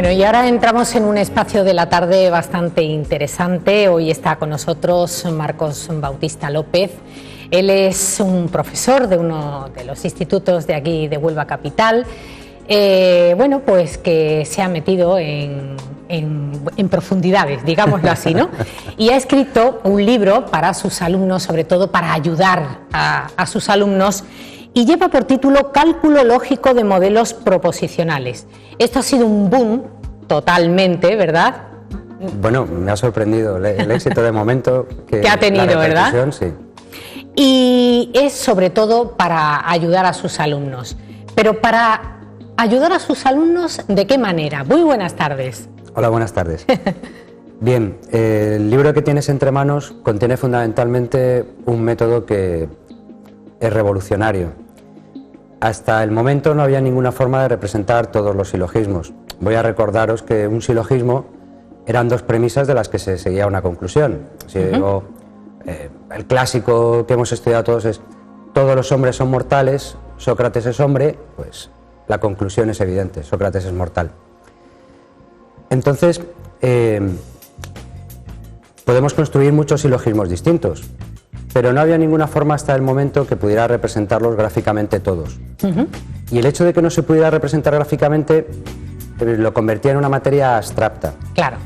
Bueno, y ahora entramos en un espacio de la tarde bastante interesante. Hoy está con nosotros Marcos Bautista López. Él es un profesor de uno de los institutos de aquí de Huelva Capital. Bueno, pues que se ha metido en profundidades, digámoslo así, ¿no? Y ha escrito un libro para sus alumnos, sobre todo para ayudar a sus alumnos, y lleva por título Cálculo lógico de modelos proposicionales. Esto ha sido un boom totalmente, ¿verdad? Bueno, me ha sorprendido el éxito de momento que ha tenido, ¿verdad? Sí. Y es sobre todo para ayudar a sus alumnos. Pero para ayudar a sus alumnos, ¿de qué manera? Muy buenas tardes. Hola, buenas tardes. Bien, el libro que tienes entre manos contiene fundamentalmente un método que es revolucionario. Hasta el momento no había ninguna forma de representar todos los silogismos. Voy a recordaros que un silogismo eran dos premisas de las que se seguía una conclusión. Si digo, el clásico que hemos estudiado todos es todos los hombres son mortales, Sócrates es hombre, pues la conclusión es evidente, Sócrates es mortal. Entonces, podemos construir muchos silogismos distintos, pero no había ninguna forma hasta el momento que pudiera representarlos gráficamente todos. Y el hecho de que no se pudiera representar gráficamente lo convertía en una materia abstracta. Claro,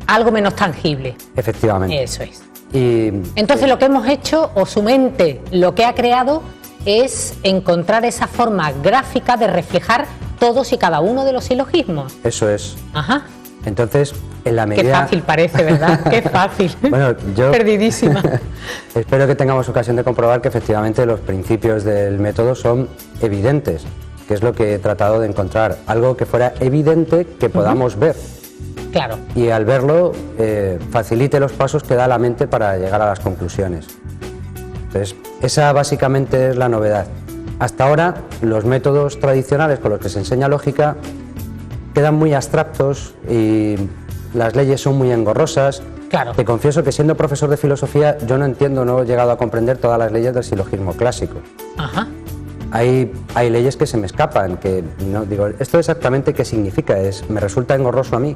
algo menos tangible. Efectivamente. Eso es. Y entonces lo que hemos hecho, o su mente lo que ha creado, es encontrar esa forma gráfica de reflejar todos y cada uno de los silogismos. Eso es. Ajá. Entonces, en la medida... Qué fácil parece, ¿verdad? Qué fácil. Bueno, yo... Perdidísima. Espero que tengamos ocasión de comprobar que efectivamente los principios del método son evidentes, que es lo que he tratado de encontrar, algo que fuera evidente que podamos ver. Claro. Y al verlo, facilite los pasos que da la mente para llegar a las conclusiones. Entonces, esa básicamente es la novedad. Hasta ahora, los métodos tradicionales con los que se enseña lógica quedan muy abstractos y las leyes son muy engorrosas. Claro. Te confieso que siendo profesor de filosofía yo no entiendo, no he llegado a comprender todas las leyes del silogismo clásico. Ajá. Hay leyes que se me escapan, que no digo, ¿esto exactamente qué significa? Me resulta engorroso a mí.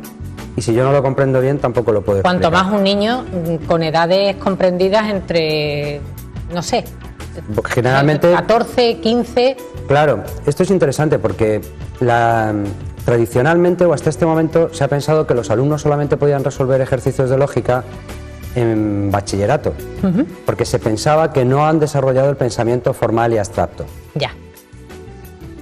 Y si yo no lo comprendo bien, tampoco lo puedo explicar. Cuanto más un niño con edades comprendidas entre, no sé, generalmente 14, 15... Claro, esto es interesante porque tradicionalmente o hasta este momento se ha pensado que los alumnos solamente podían resolver ejercicios de lógica en bachillerato, porque se pensaba que no han desarrollado el pensamiento formal y abstracto. Ya.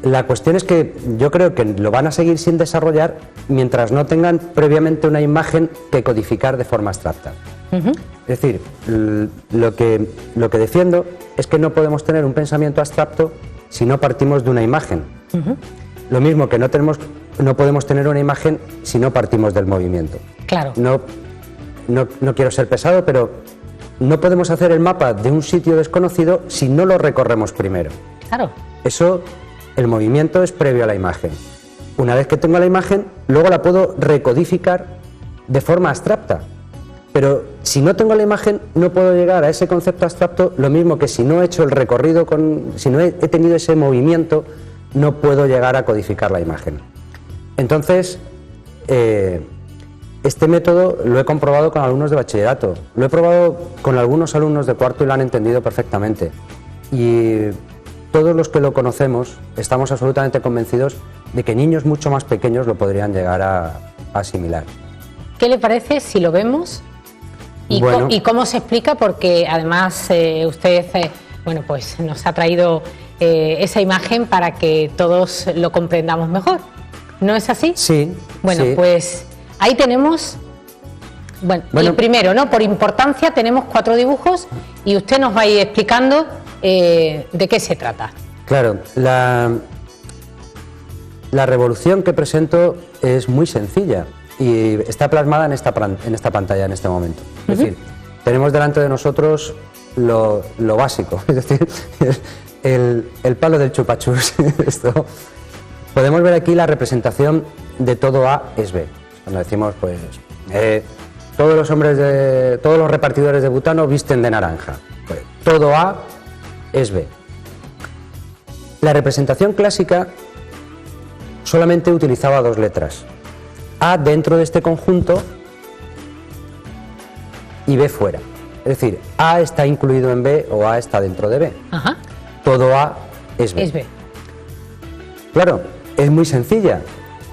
La cuestión es que yo creo que lo van a seguir sin desarrollar mientras no tengan previamente una imagen que codificar de forma abstracta. Es decir, lo que defiendo es que no podemos tener un pensamiento abstracto si no partimos de una imagen. Lo mismo que no podemos tener una imagen si no partimos del movimiento. Claro. No quiero ser pesado, pero no podemos hacer el mapa de un sitio desconocido si no lo recorremos primero. Claro. Eso, el movimiento es previo a la imagen. Una vez que tengo la imagen, luego la puedo recodificar de forma abstracta. Pero si no tengo la imagen, no puedo llegar a ese concepto abstracto, lo mismo que si no he hecho el recorrido, si no he tenido ese movimiento, no puedo llegar a codificar la imagen. Entonces, este método lo he comprobado con alumnos de bachillerato, lo he probado con algunos alumnos de cuarto y lo han entendido perfectamente. Y todos los que lo conocemos estamos absolutamente convencidos de que niños mucho más pequeños lo podrían llegar a asimilar. ¿Qué le parece si lo vemos? ¿Y cómo se explica? Porque además usted bueno, pues nos ha traído esa imagen para que todos lo comprendamos mejor. ¿No es así? Sí. Bueno, sí. Pues ahí tenemos, bueno, el primero, ¿no? Por importancia tenemos 4 dibujos y usted nos va a ir explicando de qué se trata. Claro, la revolución que presento es muy sencilla y está plasmada en esta pantalla en este momento. Es decir, tenemos delante de nosotros lo básico, es decir, el palo del chupachus. Esto. Podemos ver aquí la representación de todo A es B. Cuando decimos, pues, todos los repartidores de butano visten de naranja. Pues, todo A es B. La representación clásica solamente utilizaba 2 letras. A dentro de este conjunto y B fuera. Es decir, A está incluido en B o A está dentro de B. Ajá. Todo A es B. Es B. Claro, es muy sencilla,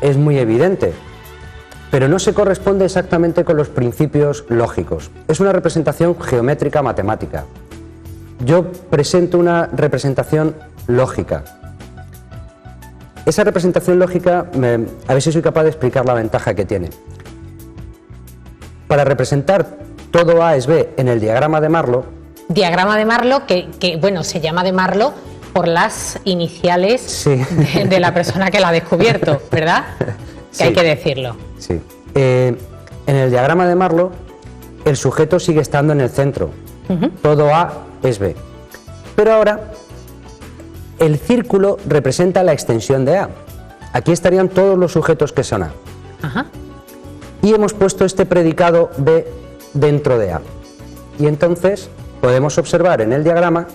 es muy evidente, pero no se corresponde exactamente con los principios lógicos. Es una representación geométrica matemática. Yo presento una representación lógica. Esa representación lógica, a ver si soy capaz de explicar la ventaja que tiene. Para representar todo A es B en el diagrama de Marlow. Diagrama de Marlow que bueno, se llama de Marlow por las iniciales Sí. de la persona que la ha descubierto, ¿verdad? Que Sí. hay que decirlo. Sí. En el diagrama de Marlow, el sujeto sigue estando en el centro. Todo A es B. Pero ahora, el círculo representa la extensión de A. Aquí estarían todos los sujetos que son A. Ajá. Y hemos puesto este predicado B dentro de A. Y entonces podemos observar en el diagrama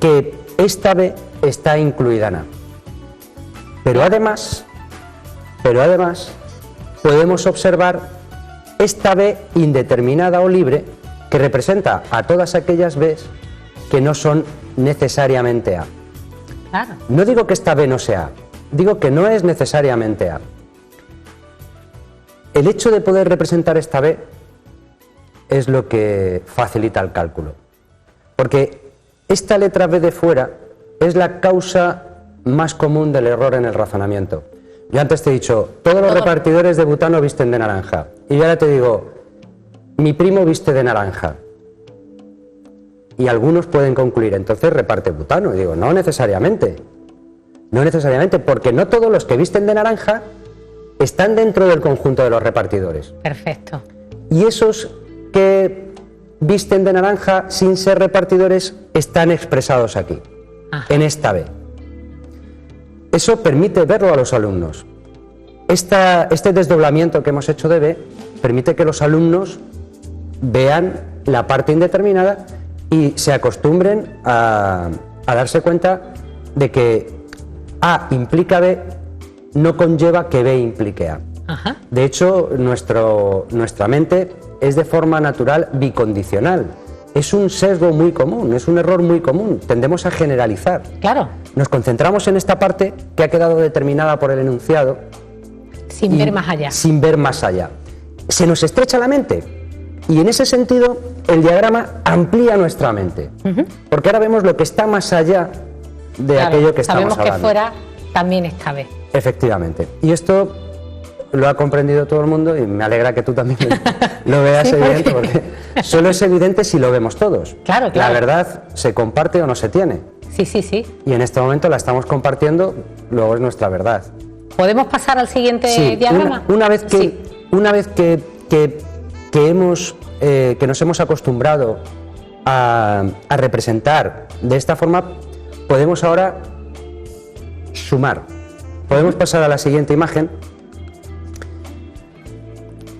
que esta B está incluida en A. Pero además podemos observar esta B indeterminada o libre que representa a todas aquellas Bs que no son necesariamente A. Claro. No digo que esta B no sea A, digo que no es necesariamente A. El hecho de poder representar esta B es lo que facilita el cálculo. Porque esta letra B de fuera es la causa más común del error en el razonamiento. Yo antes te he dicho, todos los repartidores de butano visten de naranja. Y yo ahora te digo, mi primo viste de naranja. Y algunos pueden concluir, entonces reparte butano. Y digo, no necesariamente. No necesariamente, porque no todos los que visten de naranja están dentro del conjunto de los repartidores. Perfecto. Y esos que visten de naranja sin ser repartidores están expresados aquí, Ajá. en esta B. Eso permite verlo a los alumnos. Este desdoblamiento que hemos hecho de B permite que los alumnos vean la parte indeterminada y se acostumbren a darse cuenta de que A implica B no conlleva que B implique A. Ajá. De hecho, nuestra mente es de forma natural bicondicional. Es un sesgo muy común, es un error muy común. Tendemos a generalizar. Claro. Nos concentramos en esta parte que ha quedado determinada por el enunciado. Sin ver más allá. Sin ver más allá. Se nos estrecha la mente. Y en ese sentido, el diagrama amplía nuestra mente. Porque ahora vemos lo que está más allá de Claro, aquello que estamos sabemos hablando. que fuera también está B. Efectivamente. Y esto lo ha comprendido todo el mundo y me alegra que tú también lo veas Sí, evidente, porque solo es evidente si lo vemos todos. Claro, claro. La verdad se comparte o no se tiene. Sí, sí, sí. Y en este momento la estamos compartiendo, luego es nuestra verdad. ¿Podemos pasar al siguiente Sí, diagrama? una vez que, Sí. que nos hemos acostumbrado a representar de esta forma, podemos ahora sumar. Podemos pasar a la siguiente imagen.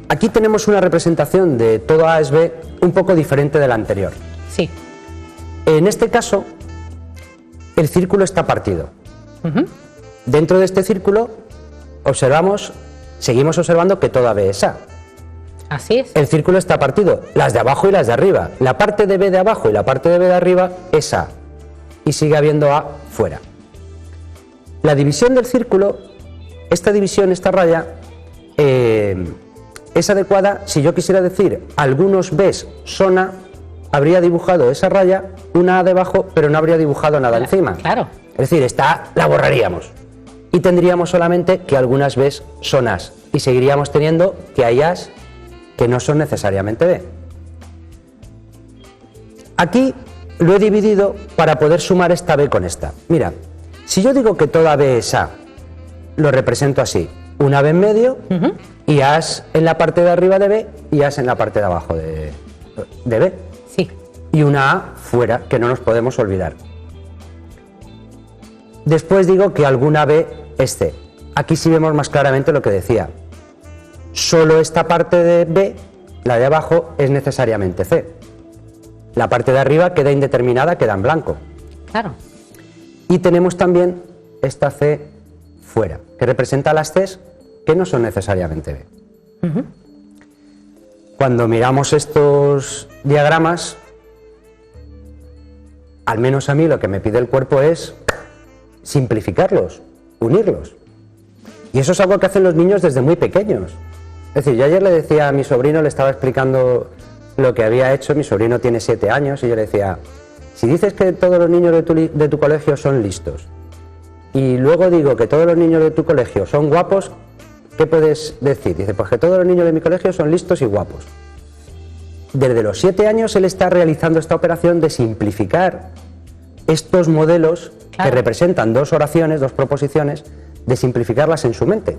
Aquí tenemos una representación de todo A es B un poco diferente de la anterior. Sí. En este caso, el círculo está partido. Dentro de este círculo seguimos observando que toda B es A. Así es. El círculo está partido, las de abajo y las de arriba. La parte de B de abajo y la parte de B de arriba es A. Y sigue habiendo A fuera. La división del círculo, esta división, esta raya, es adecuada. Si yo quisiera decir algunos Bs son A, habría dibujado esa raya, una A debajo, pero no habría dibujado nada encima. Claro. Es decir, esta A la borraríamos. Y tendríamos solamente que algunas Bs son As. Y seguiríamos teniendo que hay As que no son necesariamente B. Aquí lo he dividido para poder sumar esta B con esta. Mira, si yo digo que toda B es A, lo represento así. Una B en medio y As en la parte de arriba de B y As en la parte de abajo de B. Sí. Y una A fuera, que no nos podemos olvidar. Después digo que alguna B es C. Aquí sí vemos más claramente lo que decía. Solo esta parte de B, la de abajo, es necesariamente C. La parte de arriba queda indeterminada, queda en blanco. Claro. Y tenemos también esta C fuera, que representa las Cs que no son necesariamente B. Cuando miramos estos diagramas, al menos a mí lo que me pide el cuerpo es simplificarlos, unirlos. Y eso es algo que hacen los niños desde muy pequeños. Es decir, yo ayer le decía a mi sobrino, le estaba explicando lo que había hecho, mi sobrino tiene 7 años, y yo le decía, si dices que todos los niños de tu colegio son listos, y luego digo que todos los niños de tu colegio son guapos, ¿qué puedes decir? Dice, pues que todos los niños de mi colegio son listos y guapos. Desde los 7 años él está realizando esta operación de simplificar estos modelos que representan 2 oraciones, 2 proposiciones, de simplificarlas en su mente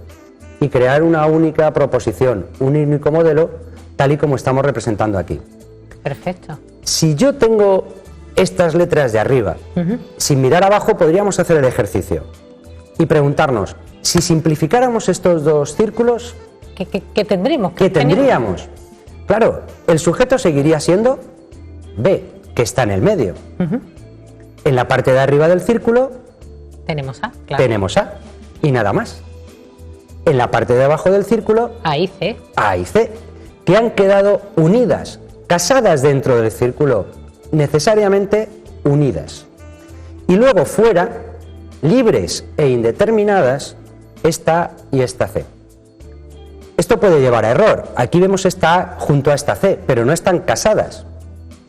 y crear una única proposición, un único modelo, tal y como estamos representando aquí. Perfecto. Si yo tengo estas letras de arriba, sin mirar abajo podríamos hacer el ejercicio y preguntarnos, si simplificáramos estos 2 círculos, ¿Qué tendríamos? ¿Qué tendríamos? Claro, el sujeto seguiría siendo B, que está en el medio. En la parte de arriba del círculo tenemos A, claro. Tenemos A y nada más. En la parte de abajo del círculo A y C. A y C, que han quedado unidas, casadas dentro del círculo, necesariamente unidas. Y luego fuera, libres e indeterminadas, esta A y esta C. Esto puede llevar a error. Aquí vemos esta A junto a esta C, pero no están casadas.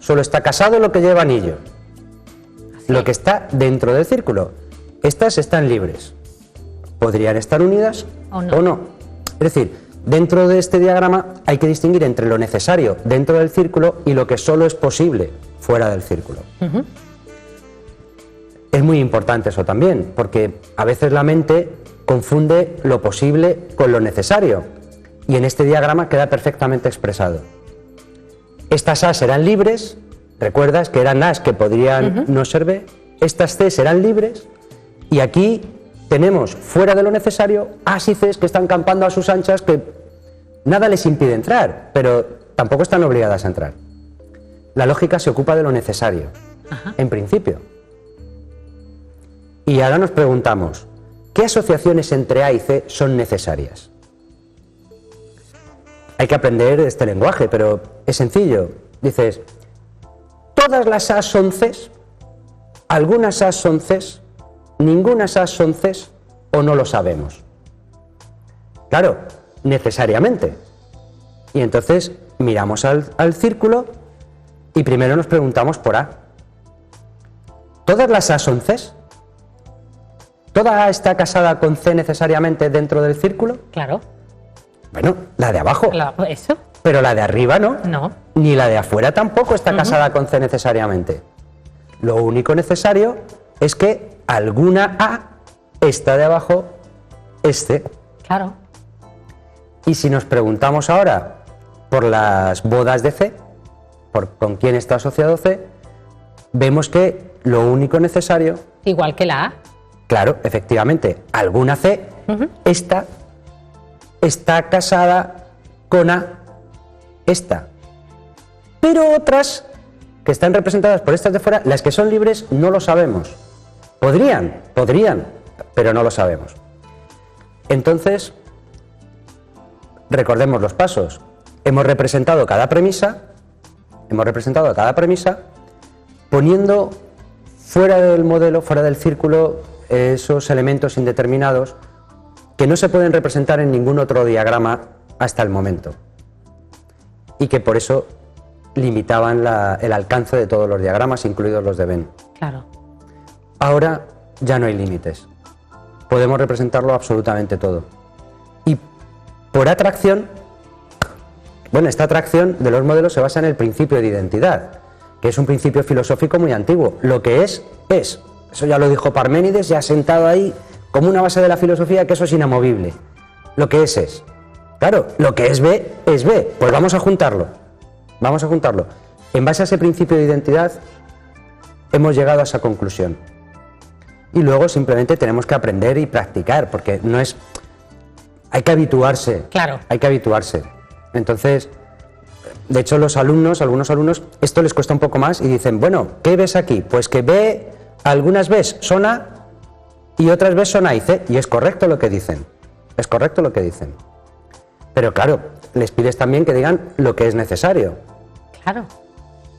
Solo está casado lo que lleva anillo. Lo que está dentro del círculo. Estas están libres. ¿Podrían estar unidas o no? Es decir, dentro de este diagrama hay que distinguir entre lo necesario dentro del círculo y lo que solo es posible fuera del círculo. Es muy importante eso también, porque a veces la mente confunde lo posible con lo necesario. Y en este diagrama queda perfectamente expresado. Estas A serán libres, recuerdas que eran A's que podrían no ser B, estas C serán libres, y aquí tenemos fuera de lo necesario A's y C's que están campando a sus anchas, que nada les impide entrar, pero tampoco están obligadas a entrar. La lógica se ocupa de lo necesario, en principio. Y ahora nos preguntamos, ¿qué asociaciones entre A y C son necesarias? Hay que aprender este lenguaje, pero es sencillo. Dices, ¿todas las A's son C's? ¿Algunas A's son C's? ¿Ningunas A's son C's? ¿O no lo sabemos? Claro, necesariamente. Y entonces miramos al círculo y primero nos preguntamos por A. ¿Todas las A's son C's? ¿Toda A está casada con C necesariamente dentro del círculo? Claro. Bueno, la de abajo. ¿Eso? Pero la de arriba no. No. Ni la de afuera tampoco está casada con C necesariamente. Lo único necesario es que alguna A, esta de abajo, es C. Claro. Y si nos preguntamos ahora por las bodas de C, por con quién está asociado C, vemos que lo único necesario... Igual que la A. Claro, efectivamente, alguna C, esta está casada con A, esta. Pero otras que están representadas por estas de fuera, las que son libres, no lo sabemos. Podrían, pero no lo sabemos. Entonces, recordemos los pasos. Hemos representado cada premisa poniendo fuera del modelo, fuera del círculo, esos elementos indeterminados que no se pueden representar en ningún otro diagrama hasta el momento y que por eso limitaban el alcance de todos los diagramas, incluidos los de Venn. Claro. Ahora ya no hay límites. Podemos representarlo absolutamente todo. Y por atracción, bueno, esta atracción de los modelos se basa en el principio de identidad, que es un principio filosófico muy antiguo. Lo que es, es. Eso ya lo dijo Parménides, ya sentado ahí como una base de la filosofía, que eso es inamovible. Lo que es. Claro, lo que es B, pues vamos a juntarlo. En base a ese principio de identidad hemos llegado a esa conclusión. Y luego simplemente tenemos que aprender y practicar, porque no es... Hay que habituarse. Claro. Hay que habituarse. Entonces, de hecho algunos alumnos, esto les cuesta un poco más y dicen, bueno, ¿qué ves aquí? Pues que B, algunas B's son A y otras B's son A y C, y es correcto lo que dicen. es correcto lo que dicen. Pero claro, les pides también que digan lo que es necesario. Claro.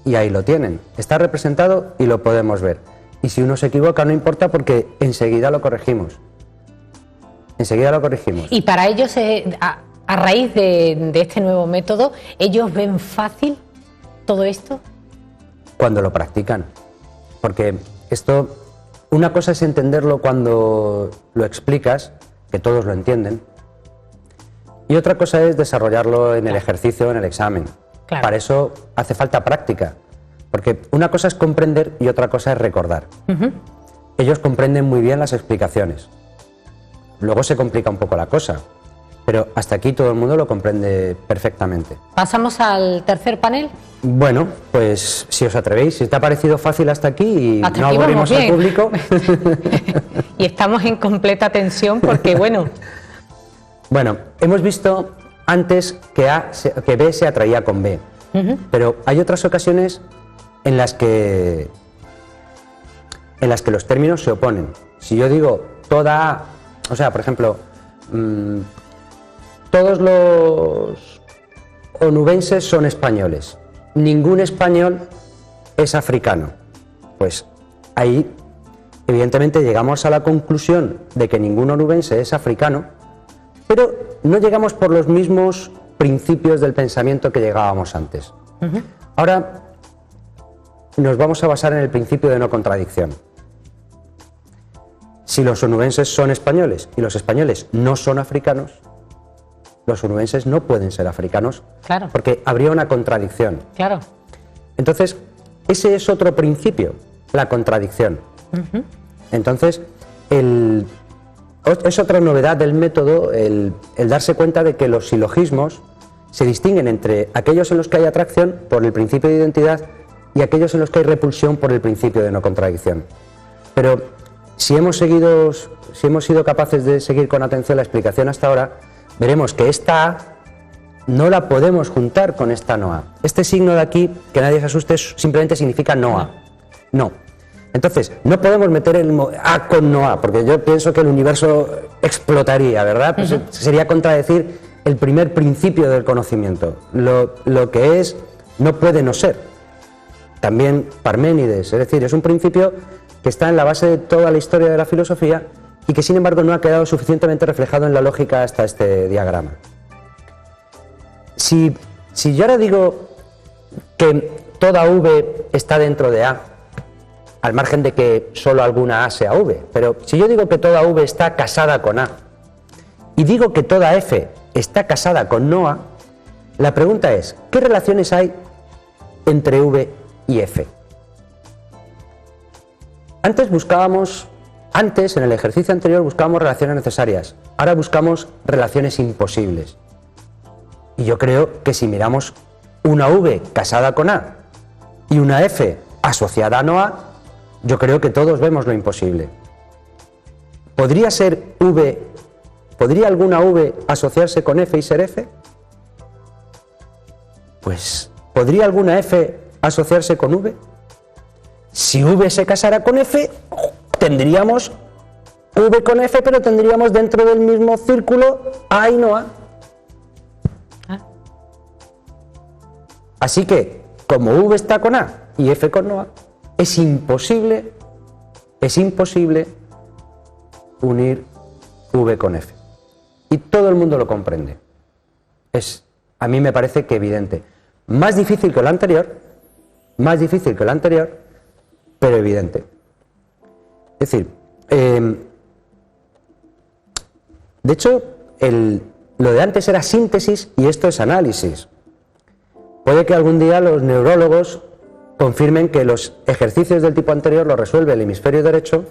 Y ahí lo tienen. Está representado y lo podemos ver. Y si uno se equivoca no importa porque enseguida lo corregimos. Enseguida lo corregimos. Y para ellos, a raíz de este nuevo método, ¿ellos ven fácil todo esto? Cuando lo practican. Porque esto, una cosa es entenderlo cuando lo explicas, que todos lo entienden, y otra cosa es desarrollarlo en el ejercicio, en el examen. Claro. Para eso hace falta práctica, porque una cosa es comprender y otra cosa es recordar. Ellos comprenden muy bien las explicaciones. Luego se complica un poco la cosa, pero hasta aquí todo el mundo lo comprende perfectamente. ¿Pasamos al tercer panel? Bueno, pues si os atrevéis, si te ha parecido fácil hasta aquí y hasta no aquí aburrimos al público. Y estamos en completa tensión porque, bueno... Bueno, hemos visto antes que B se atraía con B, pero hay otras ocasiones en las que los términos se oponen. Si yo digo toda A, o sea, por ejemplo, todos los onubenses son españoles, ningún español es africano, pues ahí evidentemente llegamos a la conclusión de que ningún onubense es africano, pero no llegamos por los mismos principios del pensamiento que llegábamos antes. Ahora nos vamos a basar en el principio de no contradicción. Si los onubenses son españoles y los españoles no son africanos, los onubenses no pueden ser africanos, claro, porque habría una contradicción. Claro. Entonces, ese es otro principio, la contradicción. Entonces, es otra novedad del método el darse cuenta de que los silogismos se distinguen entre aquellos en los que hay atracción por el principio de identidad y aquellos en los que hay repulsión por el principio de no contradicción. Pero si hemos sido capaces de seguir con atención la explicación hasta ahora, veremos que esta A no la podemos juntar con esta no A. Este signo de aquí, que nadie se asuste, simplemente significa no A. No. Entonces, no podemos meter el A con no A, porque yo pienso que el universo explotaría, ¿verdad? Pues sería contradecir el primer principio del conocimiento. Lo que es no puede no ser. También Parménides, es decir, es un principio que está en la base de toda la historia de la filosofía y que sin embargo no ha quedado suficientemente reflejado en la lógica hasta este diagrama. Si yo ahora digo que toda V está dentro de A, al margen de que solo alguna A sea V, pero si yo digo que toda V está casada con A y digo que toda F está casada con no A, la pregunta es, ¿qué relaciones hay entre V y F? Antes, en el ejercicio anterior, buscábamos relaciones necesarias, ahora buscamos relaciones imposibles. Y yo creo que si miramos una V casada con A y una F asociada a no A, yo creo que todos vemos lo imposible. ¿Podría alguna V asociarse con F y ser F? Pues, ¿podría alguna F asociarse con V? Si V se casara con F, tendríamos V con F, pero tendríamos dentro del mismo círculo A y no A. Así que, como V está con A y F con no A, es imposible unir V con F. Y todo el mundo lo comprende. A mí me parece que evidente. Más difícil que lo anterior, pero evidente. Es decir, de hecho, lo de antes era síntesis y esto es análisis. Puede que algún día los neurólogos confirmen que los ejercicios del tipo anterior los resuelve el hemisferio derecho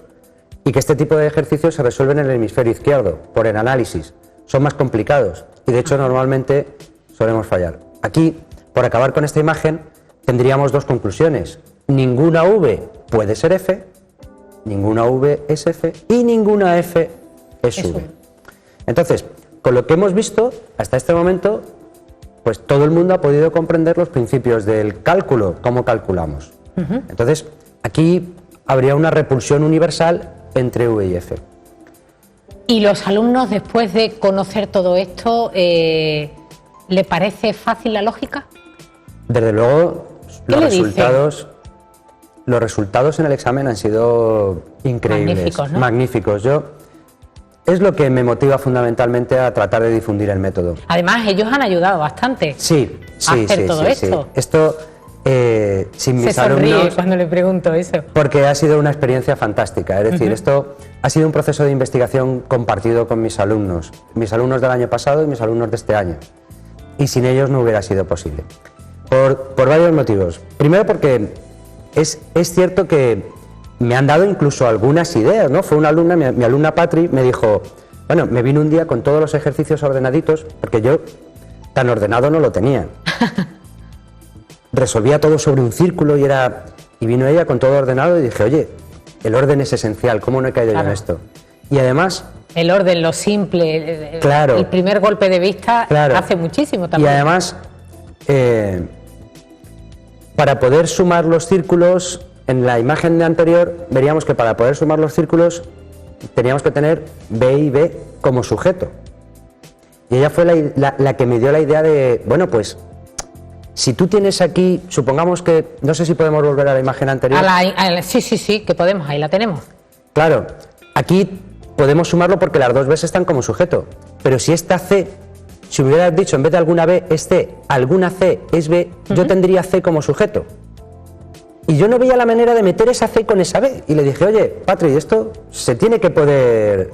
y que este tipo de ejercicios se resuelven en el hemisferio izquierdo, por el análisis. Son más complicados y de hecho normalmente solemos fallar. Aquí, por acabar con esta imagen, tendríamos dos conclusiones. Ninguna V puede ser F, ninguna V es F y ninguna F es V. Entonces, con lo que hemos visto hasta este momento, pues todo el mundo ha podido comprender los principios del cálculo, cómo calculamos. Entonces, aquí habría una repulsión universal entre V y F. ¿Y los alumnos, después de conocer todo esto, le parece fácil la lógica? Desde luego, los resultados en el examen han sido increíbles, magníficos, ¿no? Magníficos. Es lo que me motiva fundamentalmente a tratar de difundir el método. Además, ellos han ayudado bastante a hacer todo esto. Sí. Esto, sin mis alumnos... Se sonríe cuando le pregunto eso. Porque ha sido una experiencia fantástica. Es decir, esto ha sido un proceso de investigación compartido con mis alumnos del año pasado y mis alumnos de este año. Y sin ellos no hubiera sido posible. Por varios motivos. Primero porque es cierto que me han dado incluso algunas ideas, ¿no? Fue una alumna, mi alumna Patri, me dijo, bueno, me vino un día con todos los ejercicios ordenaditos, porque yo tan ordenado no lo tenía. Resolvía todo sobre un círculo y vino ella con todo ordenado y dije, oye, el orden es esencial, ¿cómo no he caído yo en esto? Y además... El orden, lo simple, claro, el primer golpe de vista hace muchísimo también. Y además, para poder sumar los círculos... En la imagen anterior veríamos que para poder sumar los círculos teníamos que tener B y B como sujeto. Y ella fue la que me dio la idea de, bueno, pues, si tú tienes aquí, supongamos que, no sé si podemos volver a la imagen anterior. Sí, que podemos, ahí la tenemos. Claro, aquí podemos sumarlo porque las dos Bs están como sujeto, pero si esta C, si hubieras dicho en vez de alguna B es C, alguna C es B, yo tendría C como sujeto. Y yo no veía la manera de meter esa C con esa B. Y le dije, oye, Patri, esto se tiene que poder...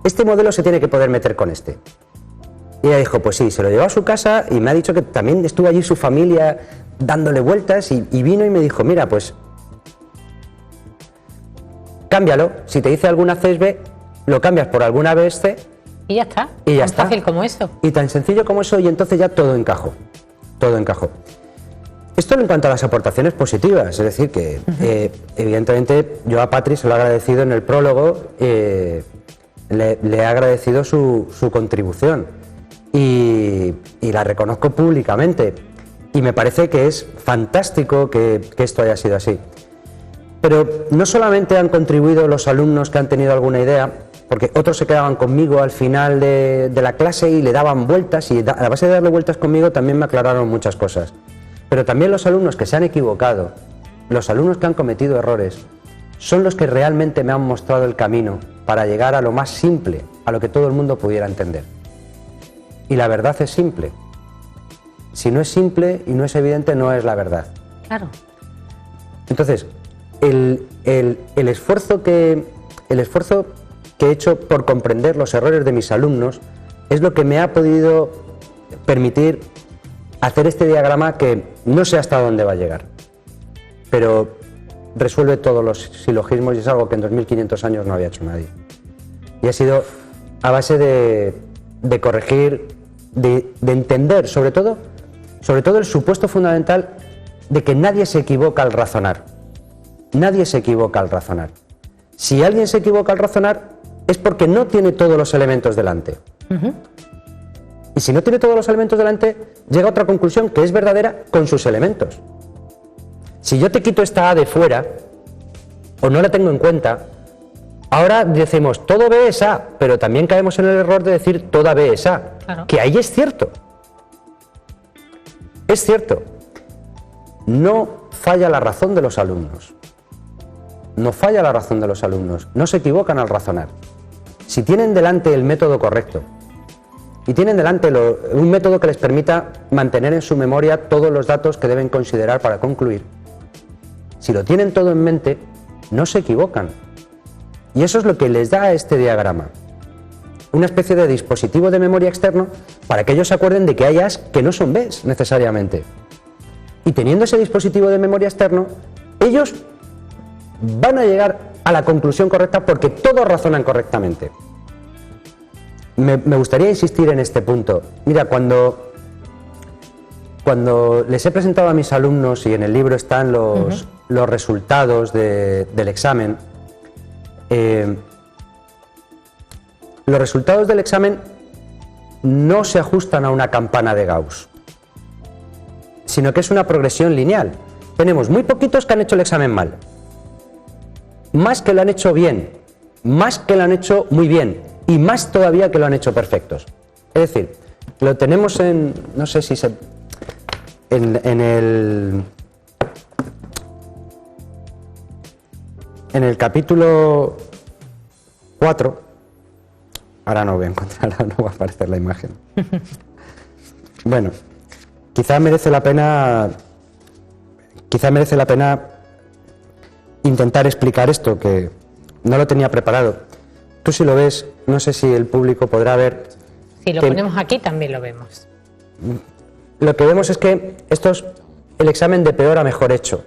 Este modelo se tiene que poder meter con este. Y ella dijo, pues sí, se lo llevó a su casa y me ha dicho que también estuvo allí su familia dándole vueltas y vino y me dijo, mira, pues... cámbialo. Si te dice alguna C es B, lo cambias por alguna B es C. Y ya está. Y ya tan está. Fácil como eso. Y tan sencillo como eso, y entonces ya todo encajó. Todo encajó. Esto en cuanto a las aportaciones positivas, es decir, que evidentemente yo a Patri se lo he agradecido en el prólogo, le he agradecido su contribución y la reconozco públicamente y me parece que es fantástico que esto haya sido así. Pero no solamente han contribuido los alumnos que han tenido alguna idea, porque otros se quedaban conmigo al final de la clase y le daban vueltas y a base de darle vueltas conmigo también me aclararon muchas cosas. Pero también los alumnos que se han equivocado, los alumnos que han cometido errores, son los que realmente me han mostrado el camino para llegar a lo más simple, a lo que todo el mundo pudiera entender. Y la verdad es simple. Si no es simple y no es evidente, no es la verdad. Claro. Entonces, el esfuerzo que he hecho por comprender los errores de mis alumnos es lo que me ha podido permitir hacer este diagrama que no sé hasta dónde va a llegar, pero resuelve todos los silogismos y es algo que en 2500 años no había hecho nadie. Y ha sido a base de corregir, de entender, sobre todo el supuesto fundamental de que nadie se equivoca al razonar. Nadie se equivoca al razonar. Si alguien se equivoca al razonar es porque no tiene todos los elementos delante. Y si no tiene todos los elementos delante, llega a otra conclusión que es verdadera con sus elementos. Si yo te quito esta A de fuera, o no la tengo en cuenta, ahora decimos todo B es A, pero también caemos en el error de decir toda B es A, claro. Que ahí es cierto. Es cierto. No falla la razón de los alumnos. No falla la razón de los alumnos. No se equivocan al razonar. Si tienen delante el método correcto, y tienen delante un método que les permita mantener en su memoria todos los datos que deben considerar para concluir. Si lo tienen todo en mente, no se equivocan. Y eso es lo que les da a este diagrama. Una especie de dispositivo de memoria externo para que ellos se acuerden de que hay A's que no son B's necesariamente. Y teniendo ese dispositivo de memoria externo, ellos van a llegar a la conclusión correcta porque todos razonan correctamente. Me gustaría insistir en este punto. Mira, cuando les he presentado a mis alumnos, y en el libro están los resultados del examen, los resultados del examen no se ajustan a una campana de Gauss, sino que es una progresión lineal. Tenemos muy poquitos que han hecho el examen mal, más que lo han hecho bien, más que lo han hecho muy bien, y más todavía que lo han hecho perfectos. Es decir, lo tenemos en, no sé si se... en el capítulo 4, ahora no voy a encontrarla, no va a aparecer la imagen. Bueno, quizá merece la pena intentar explicar esto, que no lo tenía preparado. Tú si lo ves, no sé si el público podrá ver. Si lo ponemos aquí también lo vemos. Lo que vemos es que esto es el examen de peor a mejor hecho.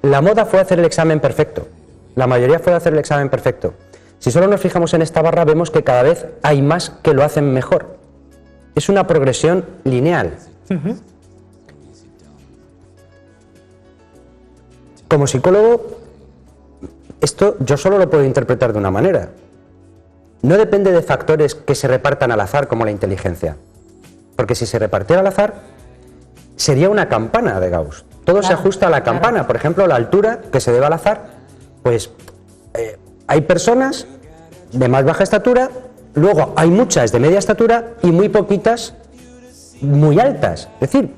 La moda fue hacer el examen perfecto. La mayoría fue hacer el examen perfecto. Si solo nos fijamos en esta barra, vemos que cada vez hay más que lo hacen mejor. Es una progresión lineal. Como psicólogo, esto yo solo lo puedo interpretar de una manera. No depende de factores que se repartan al azar como la inteligencia. Porque si se repartiera al azar, sería una campana de Gauss. Todo se ajusta a la campana. Por ejemplo, la altura, que se debe al azar, pues hay personas de más baja estatura, luego hay muchas de media estatura y muy poquitas muy altas. Es decir,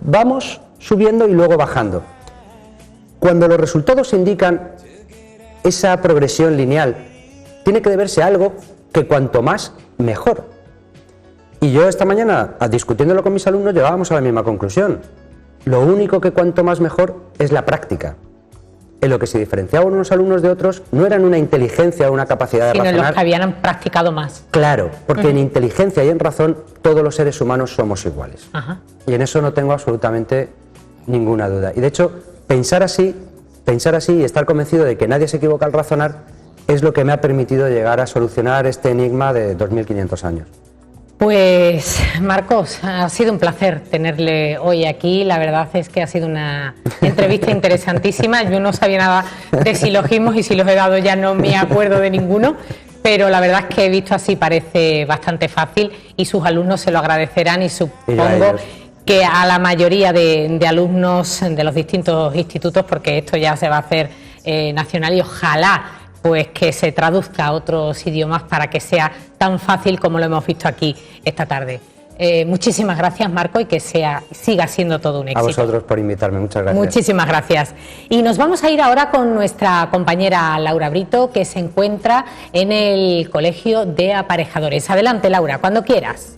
vamos subiendo y luego bajando. Cuando los resultados indican esa progresión lineal, tiene que deberse a algo que cuanto más, mejor. Y yo esta mañana, discutiéndolo con mis alumnos, llegábamos a la misma conclusión. Lo único que cuanto más mejor es la práctica. En lo que se diferenciaban unos alumnos de otros no eran una inteligencia o una capacidad de razonar, sino los que habían practicado más. Claro, porque en inteligencia y en razón todos los seres humanos somos iguales. Y en eso no tengo absolutamente ninguna duda. Y de hecho, pensar así y estar convencido de que nadie se equivoca al razonar es lo que me ha permitido llegar a solucionar este enigma de 2500 años. Pues Marcos, ha sido un placer tenerle hoy aquí. La verdad es que ha sido una entrevista interesantísima. Yo no sabía nada de silogismos y si los he dado ya no me acuerdo de ninguno, pero la verdad es que he visto así parece bastante fácil y sus alumnos se lo agradecerán y supongo que a la mayoría de alumnos de los distintos institutos, porque esto ya se va a hacer nacional y ojalá pues que se traduzca a otros idiomas para que sea tan fácil como lo hemos visto aquí esta tarde. Muchísimas gracias, Marco, y que siga siendo todo un éxito. A vosotros por invitarme, muchas gracias. Muchísimas gracias. Y nos vamos a ir ahora con nuestra compañera Laura Brito, que se encuentra en el Colegio de Aparejadores. Adelante, Laura, cuando quieras.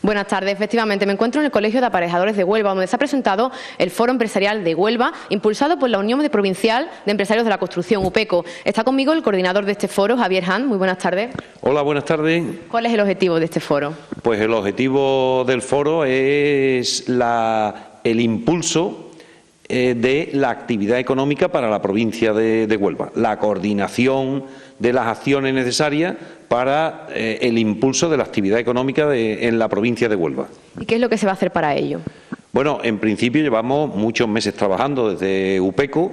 Buenas tardes. Efectivamente, me encuentro en el Colegio de Aparejadores de Huelva, donde se ha presentado el Foro Empresarial de Huelva, impulsado por la Unión Provincial de Empresarios de la Construcción, UPECO. Está conmigo el coordinador de este foro, Javier Han. Muy buenas tardes. Hola, buenas tardes. ¿Cuál es el objetivo de este foro? Pues el objetivo del foro es el impulso de la actividad económica para la provincia de Huelva, la coordinación de las acciones necesarias para el impulso de la actividad económica en la provincia de Huelva. ¿Y qué es lo que se va a hacer para ello? Bueno, en principio llevamos muchos meses trabajando desde UPECO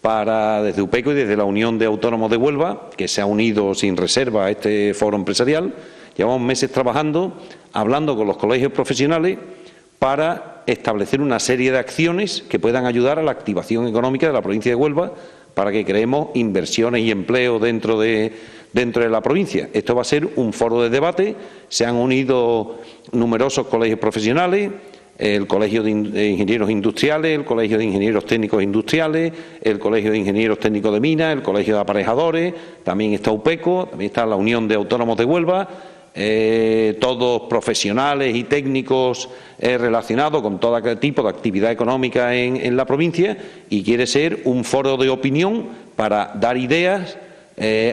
y desde la Unión de Autónomos de Huelva, que se ha unido sin reserva a este foro empresarial. Llevamos meses trabajando, hablando con los colegios profesionales para establecer una serie de acciones que puedan ayudar a la activación económica de la provincia de Huelva para que creemos inversiones y empleo dentro de la provincia. Esto va a ser un foro de debate. Se han unido numerosos colegios profesionales, el Colegio de Ingenieros Industriales, el Colegio de Ingenieros Técnicos Industriales, el Colegio de Ingenieros Técnicos de Minas, el Colegio de Aparejadores, también está UPECO, también está la Unión de Autónomos de Huelva, todos profesionales y técnicos relacionados con todo tipo de actividad económica en la provincia, y quiere ser un foro de opinión para dar ideas,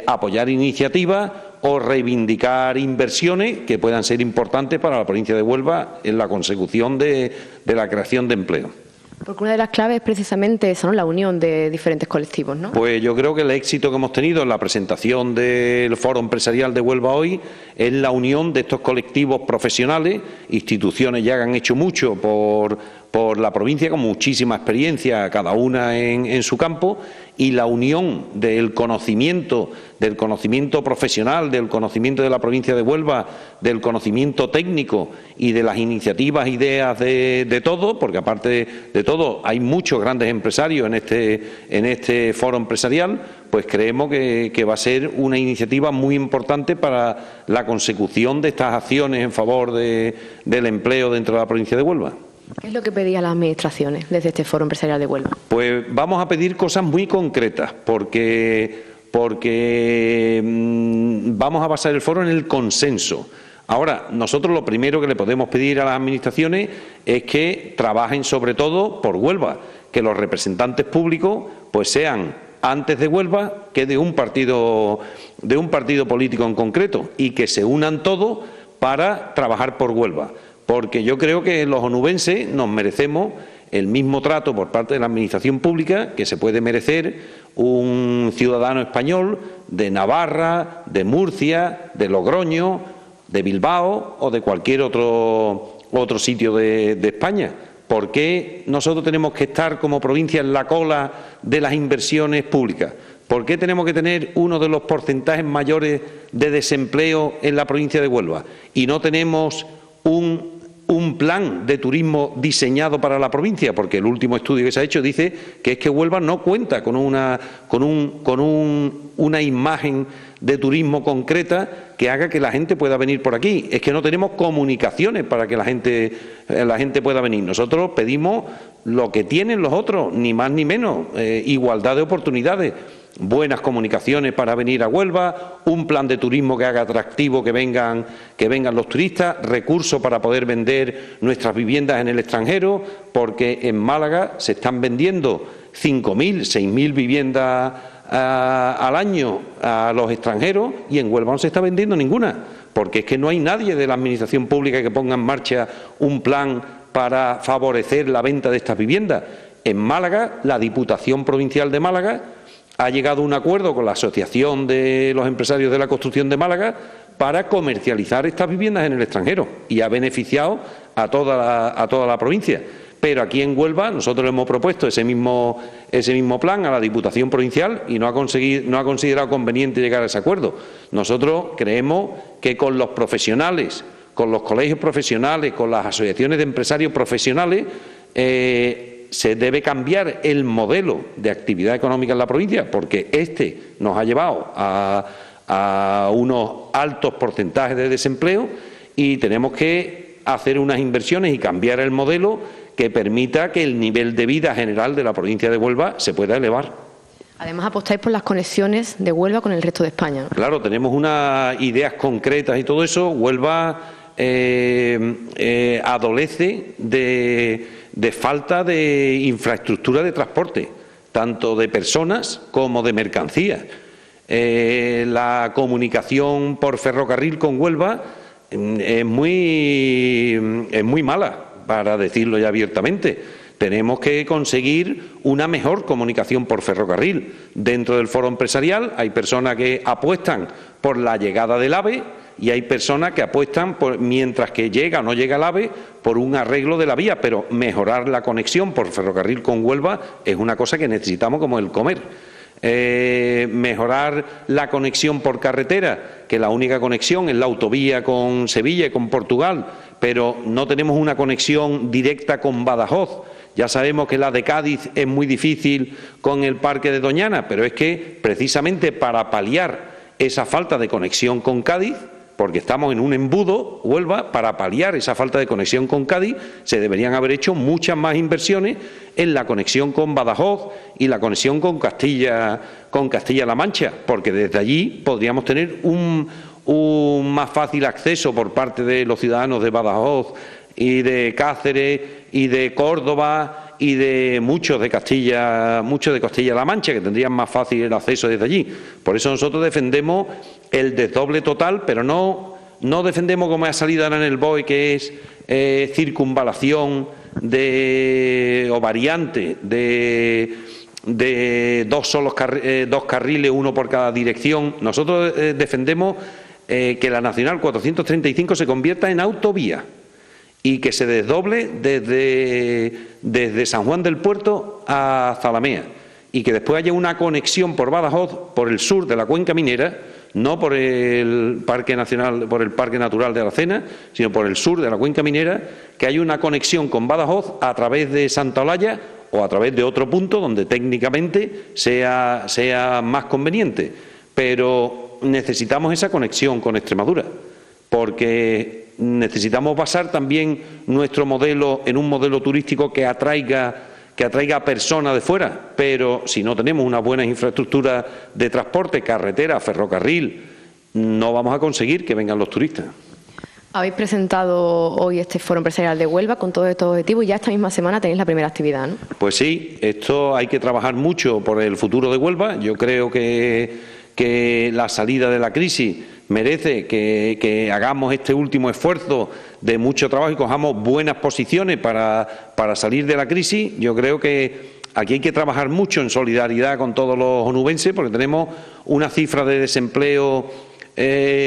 apoyar iniciativas o reivindicar inversiones que puedan ser importantes para la provincia de Huelva en la consecución de la creación de empleo. Porque una de las claves es precisamente esa, ¿no?, la unión de diferentes colectivos, ¿no? Pues yo creo que el éxito que hemos tenido en la presentación del Foro Empresarial de Huelva hoy es la unión de estos colectivos profesionales, instituciones ya que han hecho mucho por por la provincia con muchísima experiencia, cada una en su campo, y la unión del conocimiento profesional, del conocimiento de la provincia de Huelva, del conocimiento técnico y de las iniciativas, ideas de todo, porque aparte de todo hay muchos grandes empresarios en este foro empresarial, pues creemos que va a ser una iniciativa muy importante para la consecución de estas acciones en favor del empleo dentro de la provincia de Huelva. ¿Qué es lo que pedían las administraciones desde este foro empresarial de Huelva? Pues vamos a pedir cosas muy concretas, porque vamos a basar el foro en el consenso. Ahora, nosotros lo primero que le podemos pedir a las administraciones es que trabajen sobre todo por Huelva, que los representantes públicos pues sean antes de Huelva que de un partido político en concreto, y que se unan todos para trabajar por Huelva. Porque yo creo que los onubenses nos merecemos el mismo trato por parte de la administración pública que se puede merecer un ciudadano español de Navarra, de Murcia, de Logroño, de Bilbao o de cualquier otro sitio de España. ¿Por qué nosotros tenemos que estar como provincia en la cola de las inversiones públicas? ¿Por qué tenemos que tener uno de los porcentajes mayores de desempleo en la provincia de Huelva y no tenemos un plan de turismo diseñado para la provincia? Porque el último estudio que se ha hecho dice que es que Huelva no cuenta con una imagen de turismo concreta que haga que la gente pueda venir por aquí. Es que no tenemos comunicaciones para que la gente pueda venir. Nosotros pedimos lo que tienen los otros, ni más ni menos, igualdad de oportunidades. Buenas comunicaciones para venir a Huelva, un plan de turismo que haga atractivo que vengan los turistas, recursos para poder vender nuestras viviendas en el extranjero, porque en Málaga se están vendiendo 5.000, 6.000 viviendas al año a los extranjeros y en Huelva no se está vendiendo ninguna, porque es que no hay nadie de la administración pública que ponga en marcha un plan para favorecer la venta de estas viviendas. En Málaga, la Diputación Provincial de Málaga ha llegado a un acuerdo con la Asociación de los Empresarios de la Construcción de Málaga para comercializar estas viviendas en el extranjero y ha beneficiado a toda la provincia. Pero aquí en Huelva nosotros le hemos propuesto ese mismo plan a la Diputación Provincial y no ha considerado conveniente llegar a ese acuerdo. Nosotros creemos que con los profesionales, con los colegios profesionales, con las asociaciones de empresarios profesionales, se debe cambiar el modelo de actividad económica en la provincia, porque este nos ha llevado a unos altos porcentajes de desempleo y tenemos que hacer unas inversiones y cambiar el modelo que permita que el nivel de vida general de la provincia de Huelva se pueda elevar. Además, apostáis por las conexiones de Huelva con el resto de España, ¿no? Claro, tenemos unas ideas concretas y todo eso. Huelva adolece de falta de infraestructura de transporte, tanto de personas como de mercancías. La comunicación por ferrocarril con Huelva es muy mala, para decirlo ya abiertamente. Tenemos que conseguir una mejor comunicación por ferrocarril. Dentro del foro empresarial hay personas que apuestan por la llegada del AVE y hay personas que apuestan, mientras que llega o no llega el AVE, por un arreglo de la vía, pero mejorar la conexión por ferrocarril con Huelva es una cosa que necesitamos como el comer. Mejorar la conexión por carretera, que la única conexión es la autovía con Sevilla y con Portugal, pero no tenemos una conexión directa con Badajoz. Ya sabemos que la de Cádiz es muy difícil con el Parque de Doñana, pero es que precisamente para paliar esa falta de conexión con Cádiz, porque estamos en un embudo, Huelva, para paliar esa falta de conexión con Cádiz, se deberían haber hecho muchas más inversiones en la conexión con Badajoz y la conexión con Castilla-La Mancha, porque desde allí podríamos tener un más fácil acceso por parte de los ciudadanos de Badajoz y de Cáceres y de Córdoba y de muchos de Castilla-La Mancha, que tendrían más fácil el acceso desde allí. Por eso nosotros defendemos el desdoble total, pero no defendemos, como ha salido ahora en el BOE, que es circunvalación o variante de dos carriles, uno por cada dirección. Nosotros defendemos que la Nacional 435 se convierta en autovía y que se desdoble desde San Juan del Puerto a Zalamea, y que después haya una conexión por Badajoz, por el sur de la cuenca minera, no por el Parque Nacional, por el Parque Natural de Aracena, sino por el sur de la cuenca minera, que haya una conexión con Badajoz a través de Santa Olalla o a través de otro punto donde técnicamente sea más conveniente. Pero necesitamos esa conexión con Extremadura, porque necesitamos basar también nuestro modelo en un modelo turístico que atraiga a personas de fuera, pero si no tenemos una buena infraestructura de transporte, carretera, ferrocarril, no vamos a conseguir que vengan los turistas. Habéis presentado hoy este Foro Empresarial de Huelva con todos estos objetivos y ya esta misma semana tenéis la primera actividad, ¿no? Pues sí, esto hay que trabajar mucho por el futuro de Huelva. Yo creo que la salida de la crisis merece que hagamos este último esfuerzo de mucho trabajo y cojamos buenas posiciones para salir de la crisis. Yo creo que aquí hay que trabajar mucho en solidaridad con todos los onubenses, porque tenemos una cifra de desempleo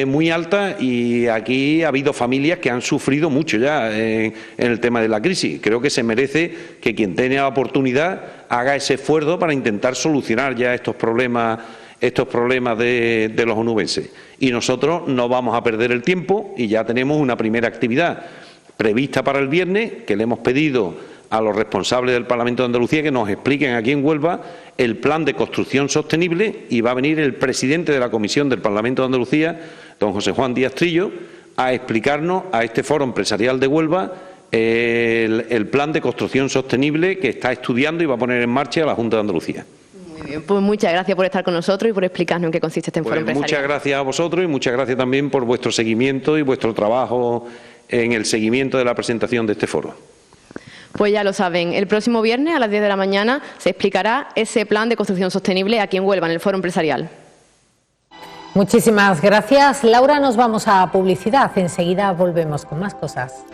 muy alta, y aquí ha habido familias que han sufrido mucho ya en el tema de la crisis. Creo que se merece que quien tenga la oportunidad haga ese esfuerzo para intentar solucionar ya estos problemas de los onubenses. Y nosotros no vamos a perder el tiempo, y ya tenemos una primera actividad prevista para el viernes, que le hemos pedido a los responsables del Parlamento de Andalucía que nos expliquen aquí en Huelva el plan de construcción sostenible, y va a venir el presidente de la Comisión del Parlamento de Andalucía, don José Juan Díaz Trillo, a explicarnos a este Foro Empresarial de Huelva el plan de construcción sostenible que está estudiando y va a poner en marcha la Junta de Andalucía. Muy bien, pues muchas gracias por estar con nosotros y por explicarnos en qué consiste este Foro Empresarial. Muchas gracias a vosotros, y muchas gracias también por vuestro seguimiento y vuestro trabajo en el seguimiento de la presentación de este foro. Pues ya lo saben, el próximo viernes a las 10 de la mañana se explicará ese plan de construcción sostenible aquí en Huelva, en el Foro Empresarial. Muchísimas gracias, Laura. Nos vamos a publicidad. Enseguida volvemos con más cosas.